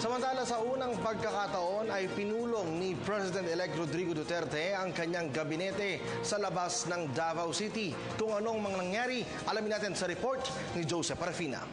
Samantala sa unang pagkakataon ay pinulong ni President-elect Rodrigo Duterte ang kanyang gabinete sa labas ng Davao City. Kung anong mga nangyari, alamin natin sa report ni Joseph Parafina.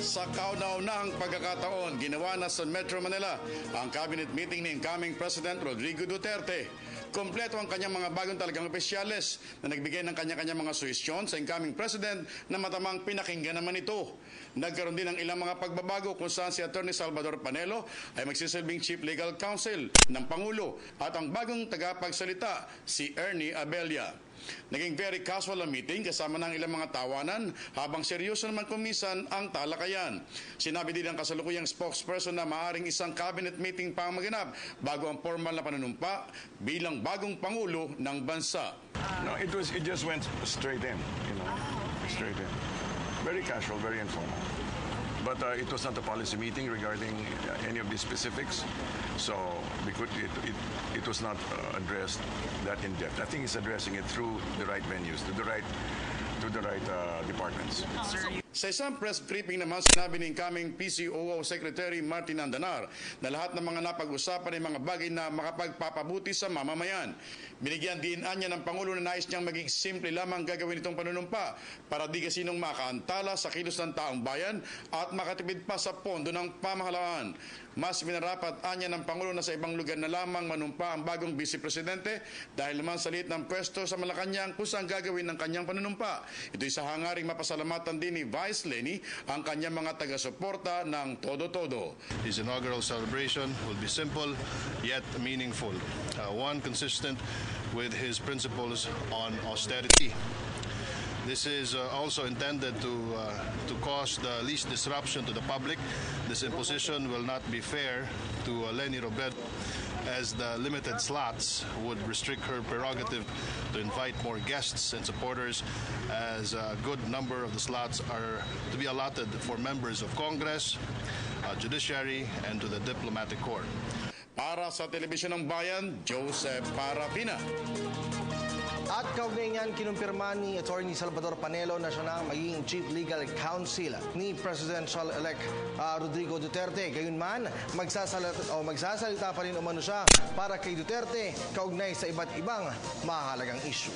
Sa kauna-unahang pagkakataon, ginawa na sa Metro Manila ang cabinet meeting ni incoming President Rodrigo Duterte. Kompleto ang kanyang mga bagong talagang opisyales na nagbigay ng kanya-kanyang mga suhestyon sa incoming President na matamang pinakinggan naman ito. Nagkaroon din ng ilang mga pagbabago kung saan si Atty. Salvador Panelo ay magsisilbing Chief Legal Counsel ng Pangulo at ang bagong tagapagsalita si Ernie Abella. Naging very casual ang meeting kasama ng ilang mga tawanan habang seryoso naman kumisan ang talakayan. Sinabi din ng kasalukuyang spokesperson na maaaring isang cabinet meeting pa ang maganap bago ang formal na panunumpa bilang bagong Pangulo ng bansa. No, it just went straight in, straight in. Very casual, very informal. But it was not a policy meeting regarding any of the specifics, so it was not addressed that in depth. I think it's addressing it through the right venues, to the right departments. Sa isang press briefing naman, sinabi ni incoming PCOO Secretary Martin Andanar na lahat ng mga napag-usapan ay mga bagay na makapagpapabuti sa mamamayan. Binigyan din niya ng Pangulo na nais niyang maging simple lamang gagawin itong panunumpa para di kasinong makaantala sa kilos ng taong bayan at makatipid pa sa pondo ng pamahalaan. Mas minarapat niya ng Pangulo na sa ibang lugar na lamang manumpa ang bagong Vice Presidente dahil naman sa liit ng pwesto sa Malacanang kung saan gagawin ng kanyang panunumpa. Ito'y sa hangaring mapasalamatan din ni Vice Leni ang kanyang mga taga-suporta ng todo-todo. His inaugural celebration will be simple yet meaningful. One consistent with his principles on austerity. This is also intended to cause the least disruption to the public. This imposition will not be fair to Leni Robredo, as the limited slots would restrict her prerogative to invite more guests and supporters, as a good number of the slots are to be allotted for members of Congress, Judiciary, and to the Diplomatic Corps. Para sa Telebisyon ng Bayan, Joseph Parafina. At kaugnay niyan, kinumpirma ni Atty. Salvador Panelo na siya na magiging Chief Legal Counsel ni Presidential-elect Rodrigo Duterte. Gayunman, magsasalita pa rin umano siya para kay Duterte kaugnay sa iba't ibang mahalagang issue.